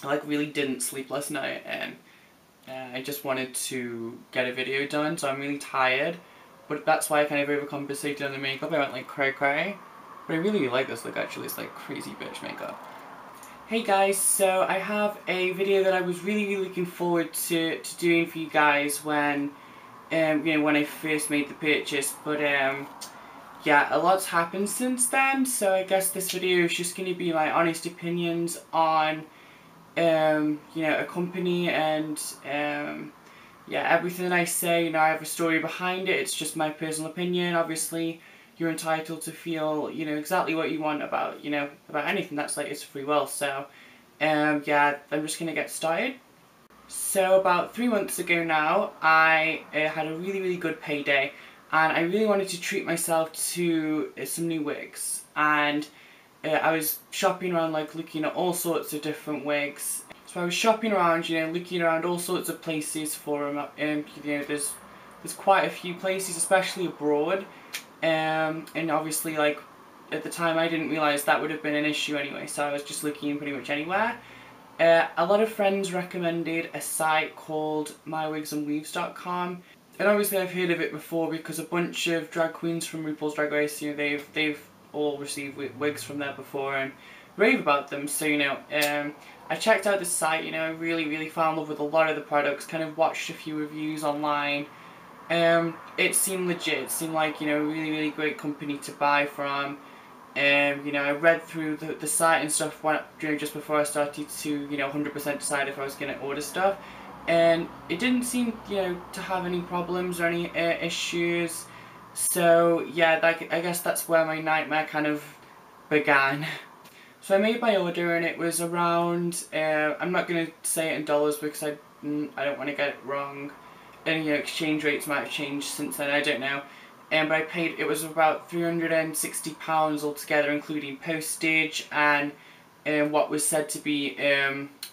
I like really didn't sleep last night, and I just wanted to get a video done, so I'm really tired. But that's why I kind of overcompensated on the makeup. I went like cray cray. But I really like this look actually. It's like crazy bitch makeup. Hey guys, so I have a video that I was really looking forward to doing for you guys when when I first made the purchase, but yeah, a lot's happened since then, so I guess this video is just going to be my honest opinions on a company, and yeah, everything I say, I have a story behind it. It's just my personal opinion. Obviously, you're entitled to feel, exactly what you want about, about anything. That's like, it's free will. So, yeah, I'm just gonna get started. So about 3 months ago now, I had a really good payday, and I really wanted to treat myself to some new wigs. And I was shopping around, like looking at all sorts of different wigs. So I was shopping around, looking around all sorts of places for them. There's quite a few places, especially abroad. And obviously, like at the time, I didn't realise that would have been an issue anyway. So I was just looking pretty much anywhere. A lot of friends recommended a site called mywigsandweaves.com, and obviously I've heard of it before because a bunch of drag queens from RuPaul's Drag Race, they've all received wigs from there before and rave about them. So I checked out the site. I really fell in love with a lot of the products. Kind of watched a few reviews online. It seemed legit. It seemed like really great company to buy from. I read through the site and stuff just before I started to 100% decide if I was going to order stuff, and it didn't seem to have any problems or any issues. So yeah, I guess that's where my nightmare kind of began. So I made my order, and it was around I'm not going to say it in dollars because I don't want to get it wrong, and exchange rates might have changed since then, I don't know. But I paid, it was about £360 altogether, including postage and what was said to be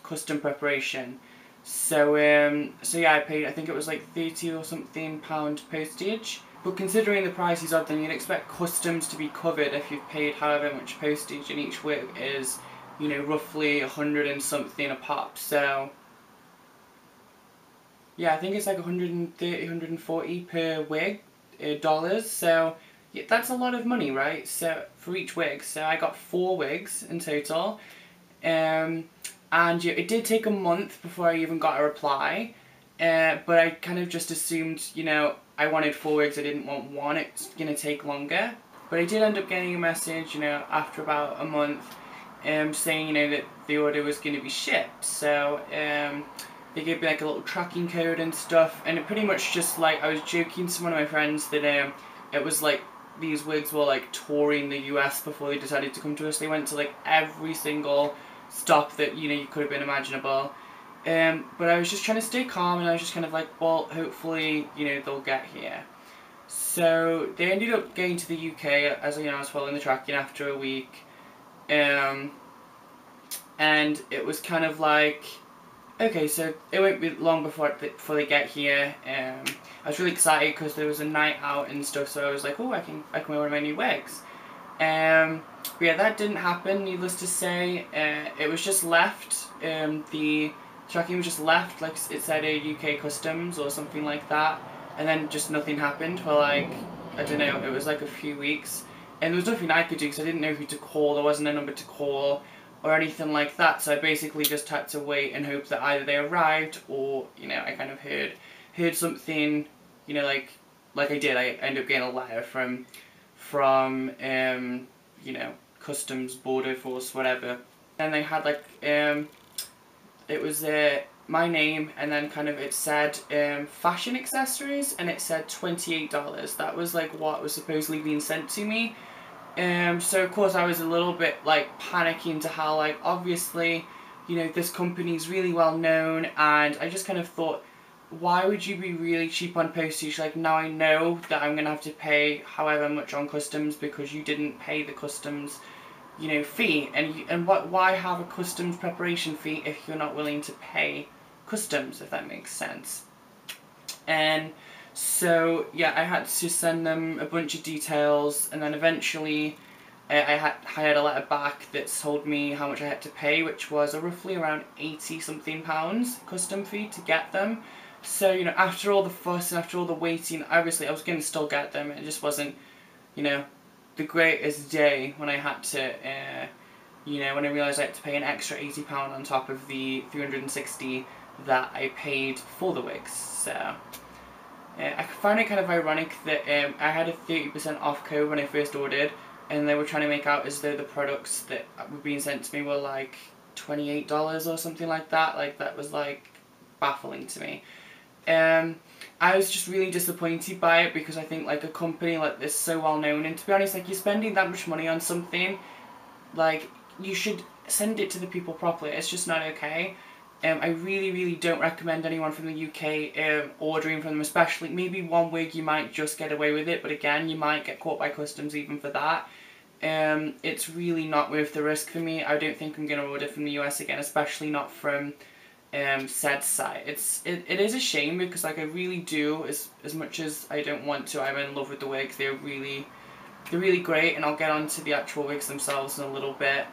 custom preparation. So yeah, I paid, I think it was like 30 or something pound postage. But considering the prices of them, you'd expect customs to be covered if you've paid however much postage, and each wig is, roughly 100 and something a pop. So yeah, I think it's like 130, 140 per wig. Dollars, so yeah, that's a lot of money, right? So for each wig, so I got 4 wigs in total, and yeah, it did take a month before I even got a reply, but I kind of just assumed, I wanted 4 wigs, I didn't want one. It's gonna take longer, but I did end up getting a message, after about a month, saying, that the order was gonna be shipped. So they gave me like a little tracking code and stuff, and it pretty much just like, I was joking to one of my friends that it was like these wigs were like touring the US before they decided to come to us. They went to like every single stop that you could have been imaginable. But I was just trying to stay calm, and I was just kind of like, well, hopefully they'll get here. So they ended up getting to the UK, as I was following the tracking after a week, and it was kind of like, okay, so it won't be long before they get here. I was really excited because there was a night out and stuff, so I was like, oh, I can wear one of my new wigs. But yeah, that didn't happen. Needless to say, it was just left. The tracking was just left, like it said, UK customs or something like that, and then just nothing happened for like, I don't know, it was like a few weeks, and there was nothing I could do because I didn't know who to call. There wasn't a number to call or anything like that, so I basically just had to wait and hope that either they arrived or I kind of heard something, like I did. I ended up getting a letter from customs, border force, whatever, and they had like it was my name, and then kind of it said fashion accessories, and it said $28. That was like what was supposedly being sent to me. So of course I was a little bit like panicking to how, like, obviously, this company's really well known, and I just kind of thought, why would you be really cheap on postage? Like, now I know that I'm gonna have to pay however much on customs because you didn't pay the customs, fee, and why have a customs preparation fee if you're not willing to pay customs, if that makes sense. And so yeah, I had to send them a bunch of details, and then eventually I had a letter back that told me how much I had to pay, which was roughly around 80 something pounds custom fee to get them. So, you know, after all the fuss and after all the waiting, obviously I was going to still get them. It just wasn't, you know, the greatest day when I had to, you know, when I realised I had to pay an extra £80 on top of the 360 that I paid for the wigs. So I find it kind of ironic that I had a 30% off code when I first ordered, and they were trying to make out as though the products that were being sent to me were like $28 or something like that. Like, that was like baffling to me. I was just really disappointed by it, because I think like a company like this, so well known, and to be honest, like, you're spending that much money on something, like, you should send it to the people properly. It's just not okay. I really don't recommend anyone from the UK ordering from them, especially maybe one wig you might just get away with it, but again, you might get caught by customs even for that. It's really not worth the risk for me. I don't think I'm going to order from the US again, especially not from said site. It is a shame, because like, I really do, as much as I don't want to, I'm in love with the wigs. They're really great, and I'll get on to the actual wigs themselves in a little bit.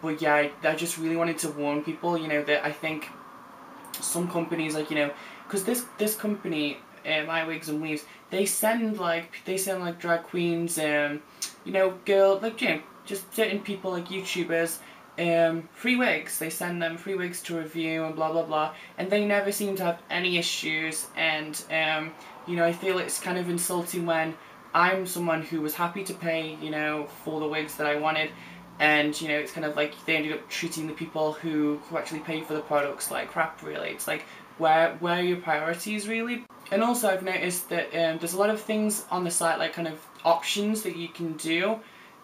But yeah, I just really wanted to warn people, you know, that I think some companies, like, you know, because this company, My Wigs and Weaves, they send like drag queens, you know, like, you know, just certain people, like YouTubers, free wigs. They send them free wigs to review and blah blah blah, and they never seem to have any issues. And you know, I feel it's kind of insulting when I'm someone who was happy to pay, you know, for the wigs that I wanted, and, you know, it's kind of like they ended up treating the people who actually paid for the products like crap, really. It's like, where are your priorities, really? And also, I've noticed that there's a lot of things on the site, like kind of options that you can do,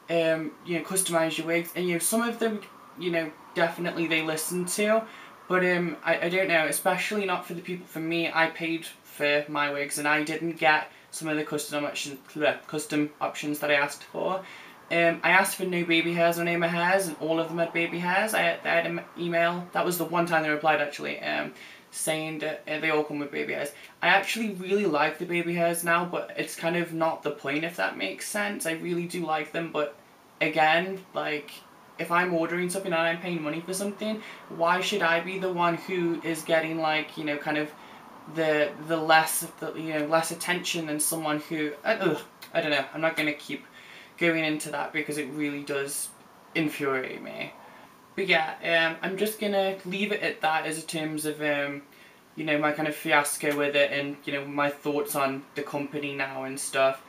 you know, customise your wigs, and, you know, some of them, you know, definitely they listen to, but I don't know, especially not for the people. For me, I paid for my wigs, and I didn't get some of the custom options that I asked for. I asked for no baby hairs on any of my hairs, and all of them had baby hairs. I had an email, that was the one time they replied actually, saying that they all come with baby hairs. I actually really like the baby hairs now, but it's kind of not the point, if that makes sense. I really do like them, but again, like, if I'm ordering something and I'm paying money for something, why should I be the one who is getting, like, you know, kind of the less attention than someone who, I don't know, I'm not going to keep going into that because it really does infuriate me. But yeah, I'm just gonna leave it at that as in terms of you know, my kind of fiasco with it, and, you know, my thoughts on the company now and stuff.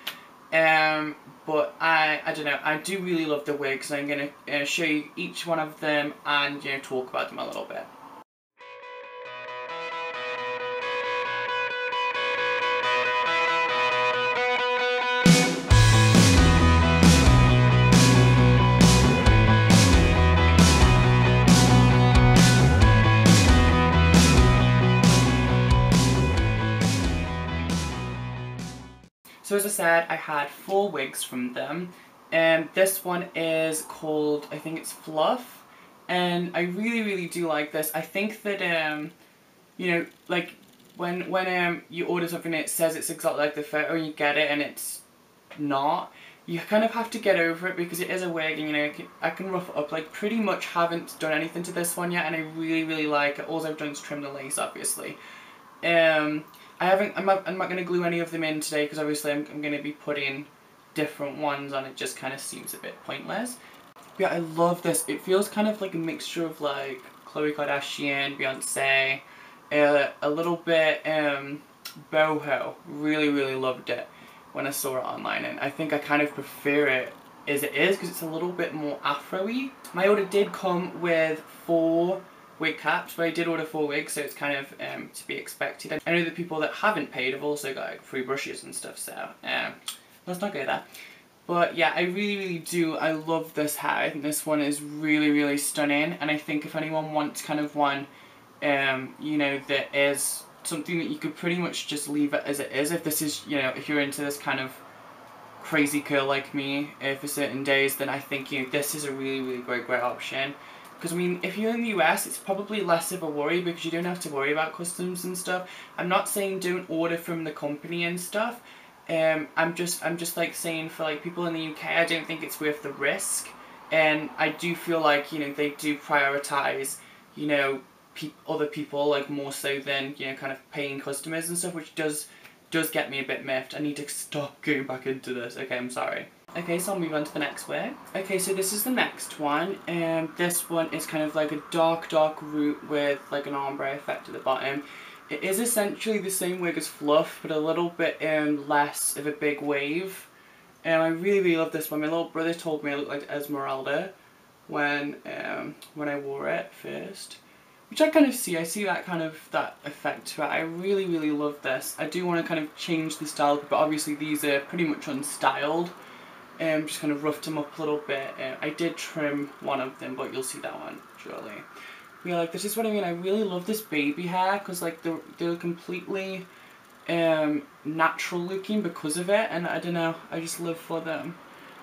But I don't know, I do really love the wigs, and I'm gonna show you each one of them and, you know, talk about them a little bit. So as I said, I had 4 wigs from them. This one is called, I think it's Fluff, and I really do like this. I think that you know, like, when you order something and it says it's exactly like the photo and you get it and it's not, you kind of have to get over it, because it is a wig, and, you know, I can rough it up. Like, pretty much haven't done anything to this one yet, and I really like it. All I've done is trim the lace, obviously. I'm not going to glue any of them in today, because obviously I'm going to be putting different ones on. It just kind of seems a bit pointless. But yeah, I love this. It feels kind of like a mixture of like Khloe Kardashian, Beyonce, a little bit boho. Really loved it when I saw it online, and I think I kind of prefer it as it is, because it's a little bit more afro-y. My order did come with 4 wig caps, but I did order 4 wigs, so it's kind of to be expected. I know the people that haven't paid have also got, like, free brushes and stuff, so let's not go there. But yeah, I really do. I love this hat. I think this one is really stunning, and I think if anyone wants kind of one, you know, that is something that you could pretty much just leave it as it is. If this is, you know, if you're into this kind of crazy curl like me for certain days, then I think, you know, this is a really great option. Because, I mean, if you're in the US, it's probably less of a worry, because you don't have to worry about customs and stuff. I'm not saying don't order from the company and stuff, I'm just like saying, for like people in the UK, I don't think it's worth the risk, and I do feel like, you know, they do prioritize, you know, other people like more so than, you know, kind of paying customers and stuff, which does get me a bit miffed. I need to stop going back into this. Okay, I'm sorry. Okay, so I'll move on to the next wig. Okay, so this is the next one. This one is kind of like a dark root with like an ombre effect at the bottom. It is essentially the same wig as Fluff, but a little bit less of a big wave. I really love this one. My little brother told me I looked like Esmeralda when I wore it first. Which I kind of see. I see that kind of, that effect to it. I really love this. I do want to kind of change the style, but obviously these are pretty much unstyled. Just kind of roughed them up a little bit. I did trim one of them, but you'll see that one shortly. Yeah, like, this is what I mean. I really love this baby hair, because like they're completely natural looking because of it, and I don't know, I just live for them.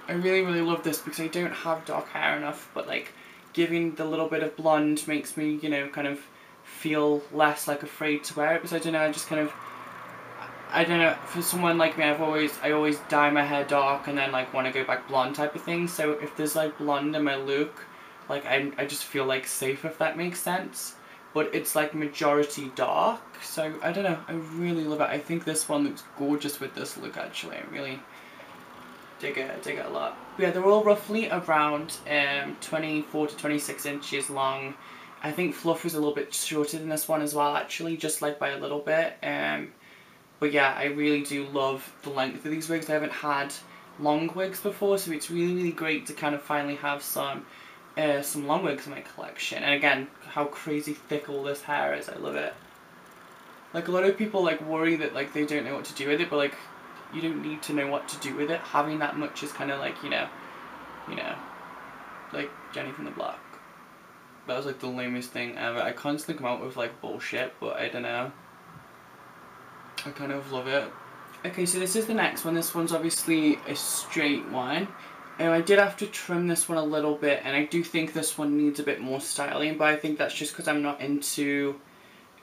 I really love this because I don't have dark hair enough, but like giving the little bit of blonde makes me, you know, kind of feel less like afraid to wear it, because I don't know, I just kind of, I don't know, for someone like me, I always dye my hair dark and then like want to go back blonde type of thing, so if there's like blonde in my look, like I just feel like safe, if that makes sense. But it's like majority dark, so I don't know, I really love it. I think this one looks gorgeous with this look, actually. I really dig it a lot. But yeah, they're all roughly around 24 to 26 inches long. I think Fluff was a little bit shorter than this one as well, actually, just like by a little bit. But yeah, I really do love the length of these wigs. I haven't had long wigs before, so it's really great to kind of finally have some long wigs in my collection. And again, how crazy thick all this hair is. I love it. Like, a lot of people like worry that like they don't know what to do with it, but like, you don't need to know what to do with it. Having that much is kind of like, you know, like Jenny from the Block. That was like the lamest thing ever. I constantly come out with like bullshit, but I don't know, I kind of love it. Okay, so this is the next one. This one's obviously a straight one. I did have to trim this one a little bit, and I do think this one needs a bit more styling, but I think that's just because I'm not into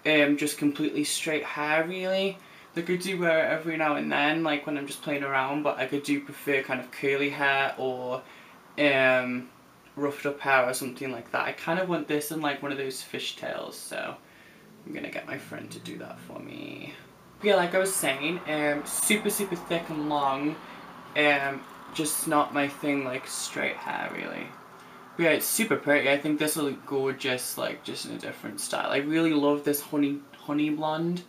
just completely straight hair, really. Like, I do wear it every now and then, like when I'm just playing around, but like, I do prefer kind of curly hair or roughed up hair or something like that. I kind of want this in like one of those fishtails, so I'm gonna get my friend to do that for me. But yeah, like I was saying, super thick and long, just not my thing, like straight hair, really. But yeah, it's super pretty. I think this will look gorgeous, like just in a different style. I really love this honey blonde.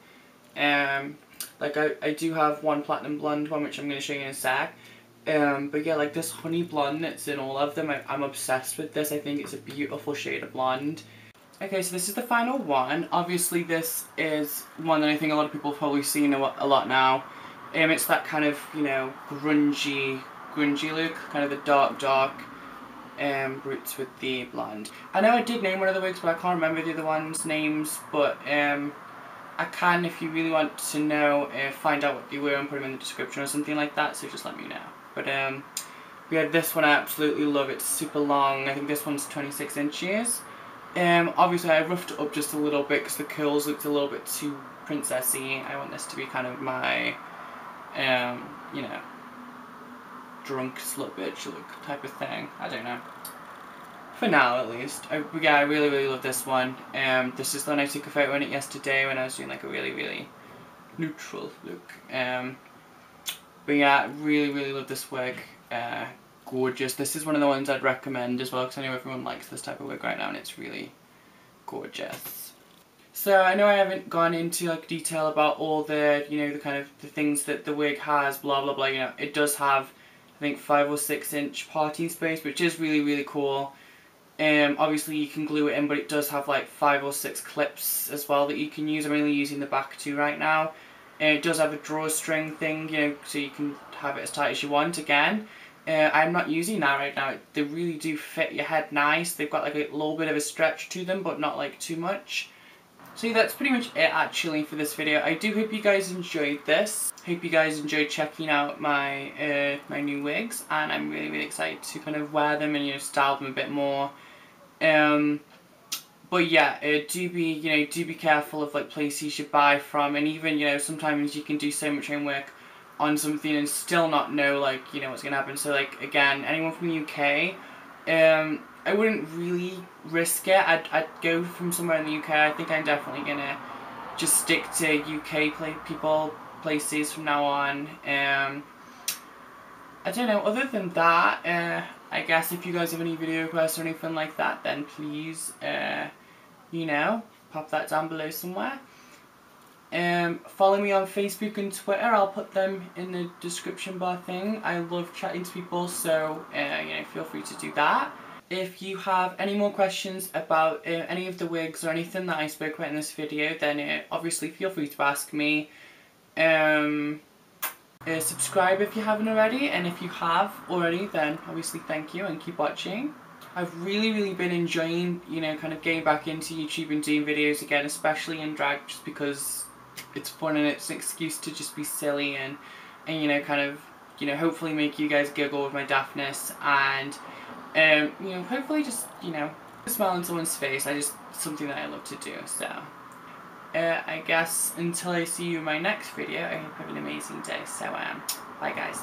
Like I do have one platinum blonde one, which I'm going to show you in a sec. But yeah, like this honey blonde that's in all of them, I'm obsessed with this. I think it's a beautiful shade of blonde. Okay, so this is the final one. Obviously this is one that I think a lot of people have probably seen a lot now. It's that kind of, you know, grungy look, kind of the dark roots with the blonde. I know I did name one of the wigs, but I can't remember the other ones' names, but I can, if you really want to know, find out what they were and put them in the description or something like that, so just let me know. But yeah, this one I absolutely love. It's super long. I think this one's 26 inches. Obviously I roughed it up just a little bit because the curls looked a little bit too princessy. I want this to be kind of my, you know, drunk slut bitch look type of thing. I don't know. For now, at least. Yeah, I really love this one. This is the one I took a photo in it yesterday when I was doing like a really neutral look. But yeah, really love this wig. Gorgeous. This is one of the ones I'd recommend as well, because I know everyone likes this type of wig right now, and it's really gorgeous. So I know I haven't gone into like detail about all the, you know, the kind of the things that the wig has, blah blah, you know. It does have, I think, 5 or 6 inch parting space, which is really cool. Obviously you can glue it in, but it does have like 5 or 6 clips as well that you can use. I'm only using the back 2 right now. And it does have a drawstring thing, you know, so you can have it as tight as you want again. I'm not using that right now. They really do fit your head nice. They've got like a little bit of a stretch to them, but not like too much. So yeah, that's pretty much it actually for this video. I do hope you guys enjoyed this. Hope you guys enjoyed checking out my my new wigs, and I'm really excited to kind of wear them and, you know, style them a bit more. But yeah, do be careful of like places you buy from, and even, you know, sometimes you can do so much homework on something and still not know, like, you know, what's gonna happen. So, like, again, anyone from the UK, I wouldn't really risk it. I'd go from somewhere in the UK. I think I'm definitely gonna just stick to UK places from now on. I don't know, other than that, I guess if you guys have any video requests or anything like that, then please, you know, pop that down below somewhere. Follow me on Facebook and Twitter. I'll put them in the description bar thing. I love chatting to people, so you know, feel free to do that. If you have any more questions about any of the wigs or anything that I spoke about in this video, then obviously feel free to ask me. Subscribe if you haven't already, and if you have already, then obviously thank you and keep watching. I've really been enjoying, you know, kind of getting back into YouTube and doing videos again, especially in drag, just because it's fun and it's an excuse to just be silly and you know, kind of, you know, hopefully make you guys giggle with my daftness, and you know, hopefully just, you know, a smile on someone's face. Something that I love to do. So I guess until I see you in my next video, I hope you have an amazing day. So bye guys.